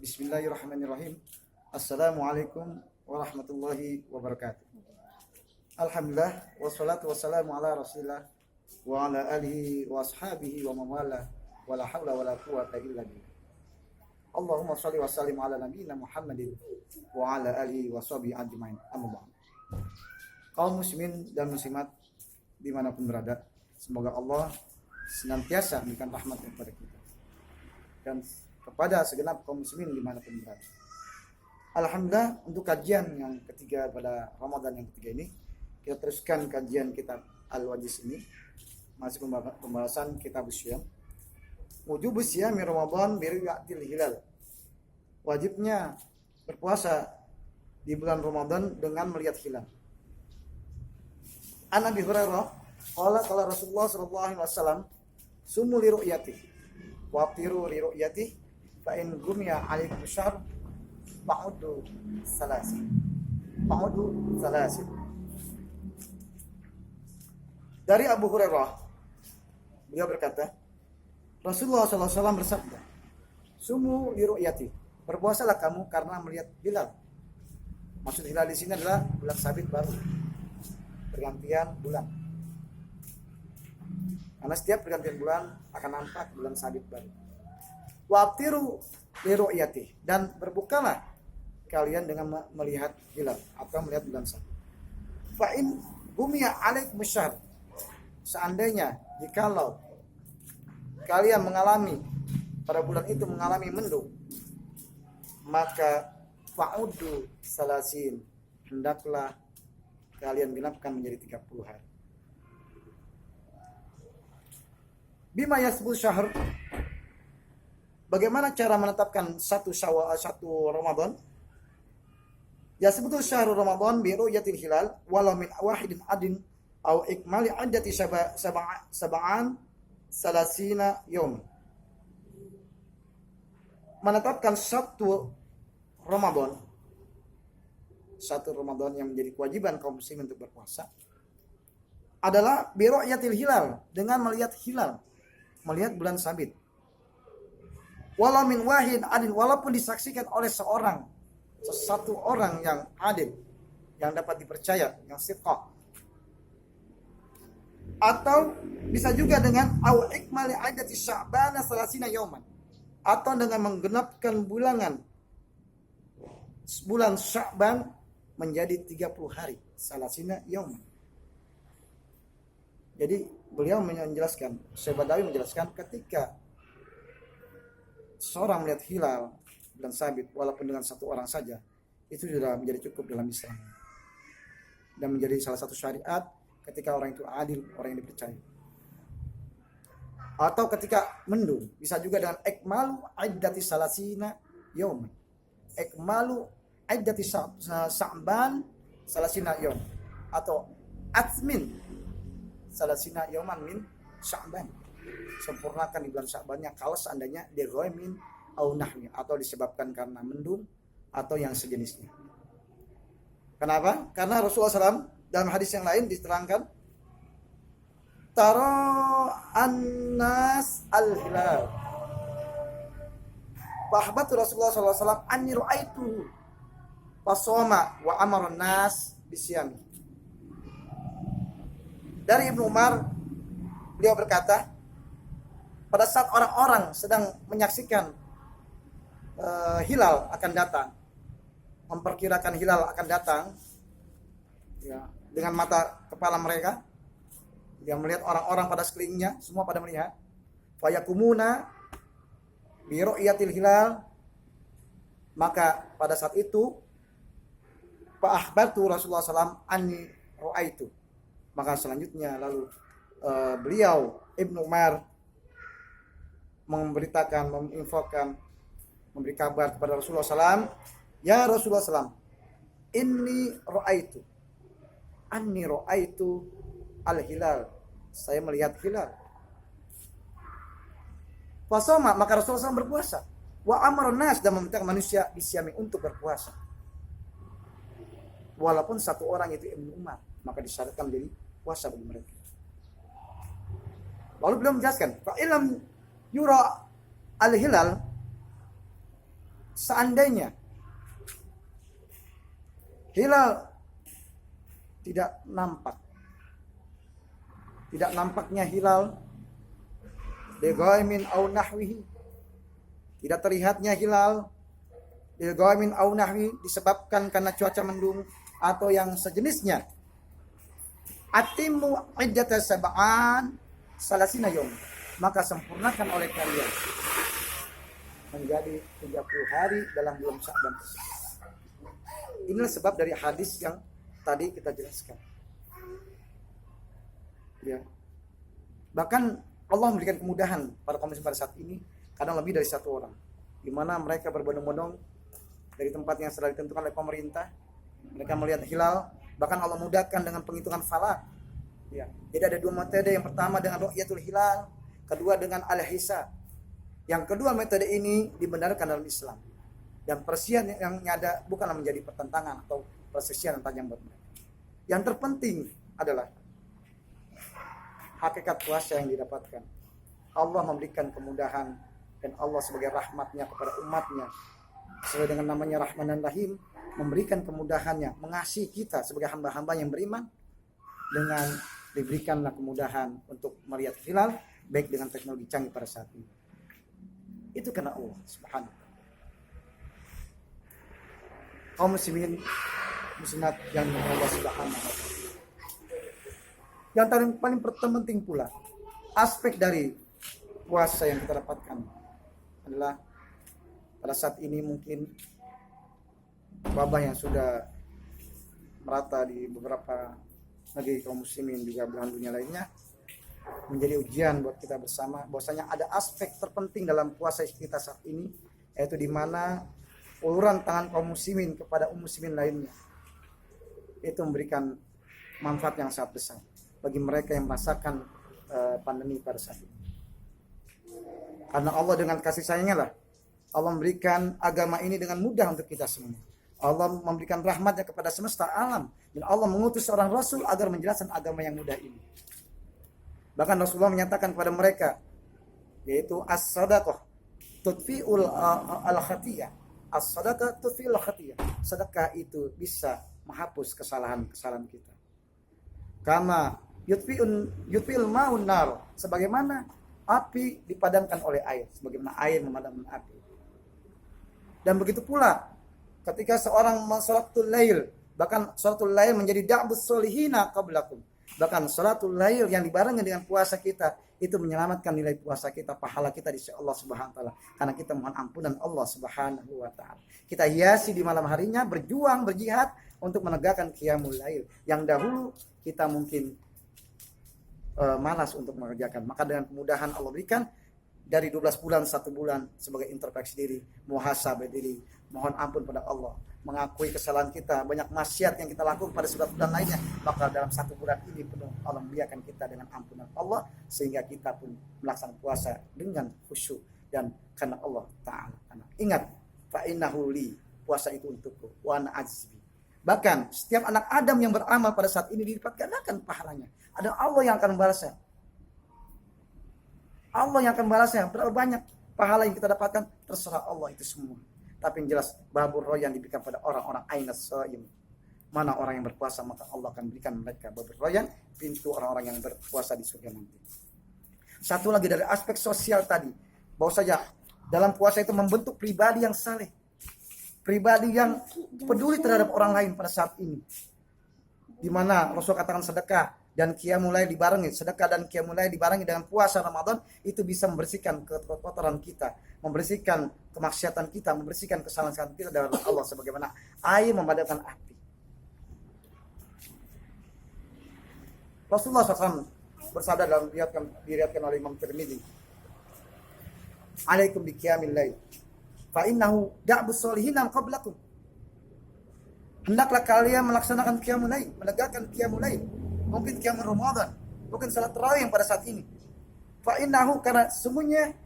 Bismillahirrahmanirrahim. Assalamualaikum warahmatullahi wabarakatuh. Alhamdulillah wassalatu wassalamu ala Rasulillah wa ala alihi wa ashabihi wa mawala wa la hawla wa la quwata illa billah. Allahumma shalli wa sallim ala nabiyyina Muhammadin wa ala alihi wa sahbihi ajmain. Amma ba'd. Kaum muslimin dan muslimat dimanapun berada, semoga Allah senantiasa memberikan rahmat kepada kita dan kepada segenap kaum muslimin dimanapun berada. Alhamdulillah, untuk kajian yang ketiga pada Ramadan yang ketiga ini, kita teruskan kajian kitab Al-Wajiz ini, masih pembahasan kitab Syiyam. Wujub Syiyam Ramadan bi ru'yatil hilal. Wajibnya berpuasa di bulan Ramadan dengan melihat hilal. An Abi Hurairah qala Rasulullah sallallahu alaihi wasallam sumu li ru'yati wa aftiru li ru'yati fa in gumiya alaikum syahr fa'udu salasin. Dari Abu Hurairah, beliau berkata, Rasulullah SAW bersabda, sumu li ru'yati, berpuasalah kamu karena melihat hilal. Maksud hilal di sini adalah bulan sabit baru, pergantian bulan. Karena setiap pergantian bulan akan nampak bulan sabit baru. Wa'tiru li ru'yati, dan berbukalah kalian dengan melihat hilal atau melihat bulan sabit. Fa in gumiya alaikum syahr, seandainya jikalau kalian mengalami pada bulan itu mengalami mendung, maka fa'udu salasin, hendaklah kalian genapkan menjadi 30 hari. Bima yasbul syahr, bagaimana cara menetapkan satu Ramadan? Yasbutul syahrul Ramadan bi ru'yatil hilal walau min wahidin adin au ikmali addati sab'an salasina yawm. Menetapkan satu Ramadan yang menjadi kewajiban kaum muslimin untuk berpuasa adalah bi ru'yatil hilal, dengan melihat hilal, melihat bulan sabit. Walau min wahid adil, walaupun disaksikan oleh satu orang yang adil, yang dapat dipercaya, yang siqah. Atau bisa juga dengan au ikmali addati sya'bana salasina yauman, atau dengan menggenapkan bulan Sya'ban menjadi 30 hari, salasina yauman. Jadi beliau menjelaskan, Syekh Badawi menjelaskan, ketika seorang melihat hilal bulan sabit walaupun dengan satu orang saja, itu sudah menjadi cukup dalam Islam dan menjadi salah satu syariat ketika orang itu adil, orang yang dipercaya. Atau ketika mendung, bisa juga dengan ikmalu iddati salasina yauman, ikmalu iddati Sya'ban salasina yaum, atau atmin salasina yauman min Sya'ban, sempurnakan di bulan Sya'bannya kalau seandainya dighaimin au nahwi, atau disebabkan karena mendung atau yang sejenisnya. Kenapa? Karena Rasulullah SAW dalam hadis yang lain diterangkan, tara annas al-hilal bahbatu Rasulullah SAW anni ru'aitu fasoma wa amara nas bisyami. Dari Ibnu Umar, beliau berkata, pada saat orang-orang sedang menyaksikan hilal akan datang, memperkirakan hilal akan datang, ya, dengan mata kepala mereka, dia melihat orang-orang pada sekelilingnya, semua pada melihat, fayakumuna bi ru'yatil hilal, maka pada saat itu fa akhbartu Rasulullah SAW anni ru'aitu, maka selanjutnya lalu beliau Ibnu Umar memberitakan, menginfokan, memberi kabar kepada Rasulullah SAW, ya Rasulullah SAW, anni ru'aitu al-hilal, saya melihat hilal. Fasoma, maka Rasulullah SAW berpuasa. Wa amara nas, dan memerintahkan manusia bisyami, untuk berpuasa. Walaupun satu orang itu Ibnu Umar, maka disyaratkan menjadi puasa bagi mereka. Lalu beliau menjelaskan, fa illam yura al-hilal, seandainya hilal tidak nampaknya hilal bighaimin au nahwihi, tidak terlihatnya hilal bighaimin au nahwi disebabkan karena cuaca mendung atau yang sejenisnya, atimu iddata sab'an salasina yom, maka sempurnakan oleh kalian menjadi 30 hari dalam bulan Sya'ban. Inilah sebab dari hadis yang tadi kita jelaskan. Ya. Bahkan Allah memberikan kemudahan pada kaum muslimin pada saat ini, kadang lebih dari satu orang, di mana mereka berbondong-bondong dari tempat yang sudah ditentukan oleh pemerintah. Mereka melihat hilal, bahkan Allah mudahkan dengan penghitungan falak. Ya. Jadi ada dua metode, yang pertama dengan ru'yatul hilal, kedua dengan al-hisab. Yang kedua metode ini dibenarkan dalam Islam. Dan perselisihan yang ada bukanlah menjadi pertentangan atau perselisihan yang tajam buat mereka. Yang terpenting adalah hakikat puasa yang didapatkan. Allah memberikan kemudahan dan Allah sebagai rahmatnya kepada umatnya, sesuai dengan namanya Rahman dan Rahim, memberikan kemudahannya, mengasihi kita sebagai hamba-hamba yang beriman, dengan diberikanlah kemudahan untuk melihat hilal baik dengan teknologi canggih pada saat ini. Itu karena Allah Subhanahu. Kaum muslimin muslimat yang Allah Subhanahu. Yang paling penting pula aspek dari puasa yang kita dapatkan adalah pada saat ini mungkin wabah yang sudah merata di beberapa negeri kaum muslimin juga belahan dunia lainnya menjadi ujian buat kita bersama, bahwasanya ada aspek terpenting dalam puasa kita saat ini, yaitu di mana uluran tangan kaum muslimin kepada muslimin lainnya itu memberikan manfaat yang sangat besar bagi mereka yang merasakan pandemi pada saat ini. Karena Allah dengan kasih sayangnya lah Allah memberikan agama ini dengan mudah untuk kita semua. Allah memberikan rahmatnya kepada semesta alam, dan Allah mengutus seorang Rasul agar menjelaskan agama yang mudah ini. Bahkan Rasulullah menyatakan kepada mereka, yaitu as-sadaqah tudfi'ul al-khatiyah. As-sadaqah tudfi'ul khatiyah. Sedekah itu bisa menghapus kesalahan-kesalahan kita. Kama yutfi'ul ma'un nar, sebagaimana api dipadamkan oleh air, sebagaimana air memadamkan api. Dan begitu pula ketika seorang salatul lail, bahkan salatul lail menjadi da'bus solihina qablakum. Bahkan salatul lail yang dibarengi dengan puasa kita itu menyelamatkan nilai puasa kita, pahala kita di sisi Allah Subhanahu wa taala, karena kita mohon ampunan Allah Subhanahu wa taala. Kita hiasi di malam harinya berjuang, berjihad untuk menegakkan qiyamul lail yang dahulu kita mungkin malas untuk mengerjakan. Maka dengan kemudahan Allah berikan dari 12 bulan 1 bulan sebagai introspeksi diri, muhasabah diri, mohon ampun pada Allah, mengakui kesalahan kita, banyak maksiat yang kita lakukan pada 11 bulan lainnya, maka dalam 1 bulan ini penuh Allah membiarkan kita dengan ampunan Allah, sehingga kita pun melaksanakan puasa dengan khusyuk dan karena Allah Ta'ala. Ingat, fa'innahu li, puasa itu untukku, wa ana ajzi. Bahkan setiap anak Adam yang beramal pada saat ini dilipat gandakan pahalanya. Ada Allah yang akan membalasnya. Allah yang akan membalasnya. Berapa banyak pahala yang kita dapatkan terserah Allah itu semua. Tapi yang jelas babur royan diberikan pada orang-orang ainas shaim. Mana orang yang berpuasa, maka Allah akan berikan mereka babur royan, pintu orang-orang yang berpuasa di surga nanti. Satu lagi dari aspek sosial tadi, bahwa saja dalam puasa itu membentuk pribadi yang saleh, pribadi yang peduli terhadap orang lain pada saat ini. Di mana Rasul katakan sedekah dan qiyamul lail dibarengi, sedekah dan qiyamul lail dibarengi dengan puasa Ramadan, itu bisa membersihkan kekotoran kita, membersihkan kemaksiatan kita, membersihkan kesalahan kita dari Allah, sebagaimana air memadamkan api. Rasulullah SAW bersabda dalam diriwayatkan oleh Imam Tirmidzi, "Alaikum bi qiyamil lail, fa innahu da'bus solihin qablakum." Hendaklah kalian melaksanakan qiyamul lail, menegakkan qiyamul lail. Mungkin qiyamul Ramadan, mungkin salat tarawih yang pada saat ini. Fa innahu, karena sesungguhnya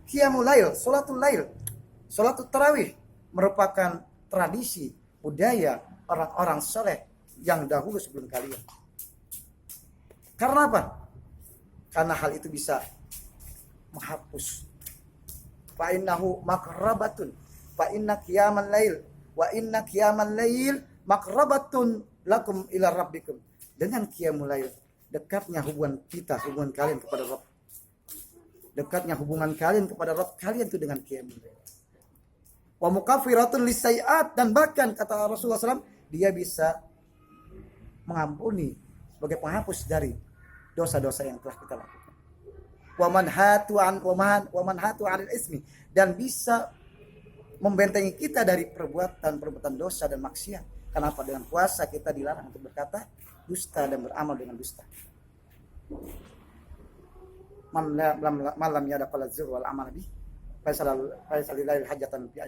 qiyamul lail, salatul lail, salatul tarawih merupakan tradisi budaya orang-orang saleh yang dahulu sebelum kalian. Karena apa? Karena hal itu bisa menghapus. Fa innahu makrabatun, fa inna qiyamal lail wa inna qiyamal lail maqrabatun lakum ila rabbikum. Dengan qiyamul lail dekatnya hubungan kita, hubungan kalian kepada Rabb. Dekatnya hubungan kalian kepada Rabb kalian itu dengan qiyamul lail. Wa mukaffiratun lisayiat, dan bahkan kata Rasulullah SAW, dia bisa mengampuni sebagai penghapus dari dosa-dosa yang telah kita lakukan. Wa man hatu 'anil ismi, dan bisa membentengi kita dari perbuatan dosa dan maksiat. Kenapa? Dengan puasa kita dilarang untuk berkata dusta dan beramal dengan dusta. Malam yada falazur wal amal bi faisalilail hajatan fi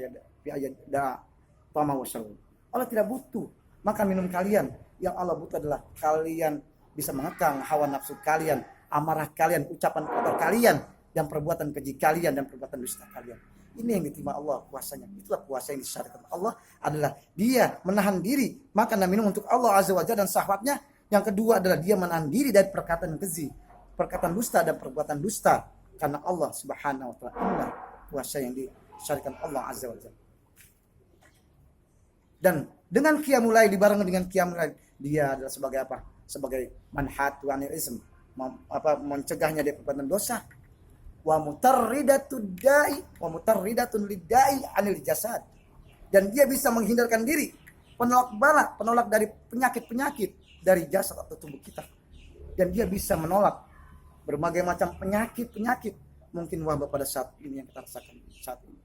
ayat da tama wasal. Allah tidak butuh makan minum kalian. Yang Allah butuh adalah kalian bisa mengekang hawa nafsu kalian, amarah kalian, ucapan kotor kalian, dan perbuatan keji kalian dan perbuatan dusta kalian. Ini yang diterima Allah puasanya. Itulah puasa yang disyariatkan Allah, adalah dia menahan diri makan dan minum untuk Allah Azza wa Jalla dan syahwatnya. Yang kedua adalah dia menahan diri dari perkataan keji, perkataan dusta dan perbuatan dusta, karena Allah Subhanahu wa taala. Inilah puasa yang disyariatkan Allah Azza wa Jalla. Dan dengan qiyamul lail, dibarengi dengan qiyamul lail, dia adalah sebagai apa? Sebagai manhatu 'anil ism, mencegahnya dari perbuatan dosa. Wa mutarridatud da'i wa mutarridatun lidda'i 'anil jasad. Dan dia bisa menghindarkan diri, penolak dari penyakit-penyakit dari jasad atau tubuh kita. Dan dia bisa menolak berbagai macam penyakit-penyakit mungkin wabah pada saat ini yang kita rasakan saat ini.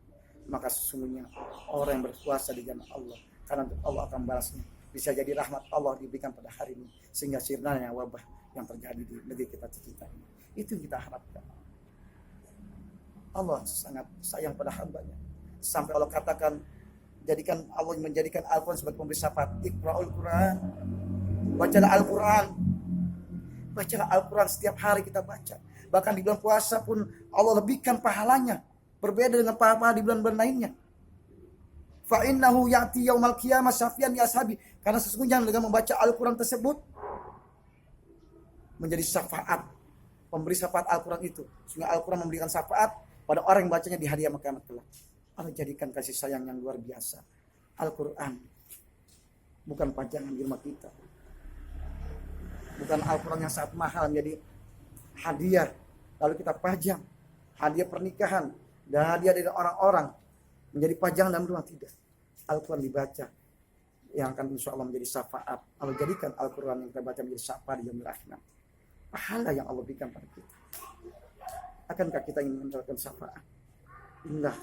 Maka sesungguhnya orang yang berpuasa di jalan Allah, karena Allah akan balasnya. Bisa jadi rahmat Allah diberikan pada hari ini, sehingga sirnanya wabah yang terjadi di negeri kita tercipta ini. Itu yang kita harapkan. Allah sangat sayang pada hambanya. Sampai Allah katakan, Allah menjadikan Al-Quran sebagai pemberi syafaat. Iqra'ul Quran. Bacalah Al-Quran. Bacalah Al-Quran setiap hari kita baca. Bahkan di bulan puasa pun Allah lebihkan pahalanya. Berbeda dengan pahala di bulan-bulan lainnya. Fa innahu ya'ti yaumal qiyamah syafian li ashabi. Karena sesungguhnya dengan membaca Al-Quran tersebut menjadi syafaat, pemberi syafaat Al-Quran itu. Sehingga Al-Quran memberikan syafaat pada orang yang bacanya di hari kiamat kelak. Allah jadikan kasih sayang yang luar biasa. Al-Quran bukan pajangan di rumah kita. Bukan Al-Quran yang sangat mahal menjadi hadiah lalu kita pajang, hadiah pernikahan dan hadiah dari orang-orang menjadi pajangan dalam rumah. Tidak. Al-Quran dibaca yang akan insya Allah menjadi syafaat. Allah jadikan Al-Quran yang kita baca menjadi syafaat di yaumil akhir. Pahala yang Allah berikan pada kita. Akankah kita ingin mendapatkan syafaat? Inilah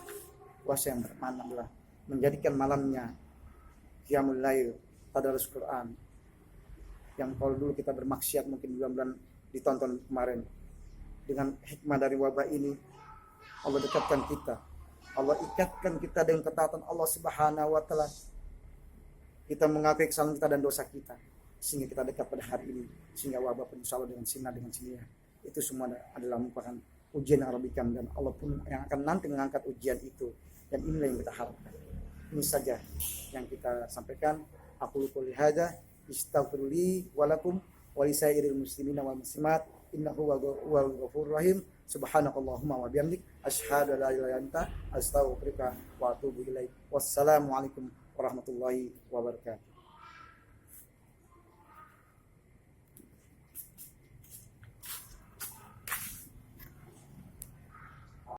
puasa yang bermakna adalah menjadikan malamnya qiyamul lail, tadarus Quran. Yang kalau dulu kita bermaksiat mungkin bulan-bulan ditonton kemarin, dengan hikmah dari wabah ini Allah dekatkan kita, Allah ikatkan kita dengan ketaatan Allah Subhanahu wa taala. Kita mengakui kesalahan kita dan dosa kita, sehingga kita dekat pada hari ini, sehingga wabah pun insya Allah dengan sinar dengan sinir. Itu semua adalah merupakan ujian yang Allah berikan, dan Allah pun yang akan nanti mengangkat ujian itu. Dan inilah yang kita harapkan. Ini saja yang kita sampaikan. Aku qouli hadza, astaghfirulli wa lakum wa lisairil muslimina wal muslimat, innahu huwal ghafurur rahim. Subhanakallahumma wa bihamdik, asyhadu an la ilaha illa anta, astaghfiruka wa atubu ilaik. Wassalamualaikum warahmatullahi wabarakatuh.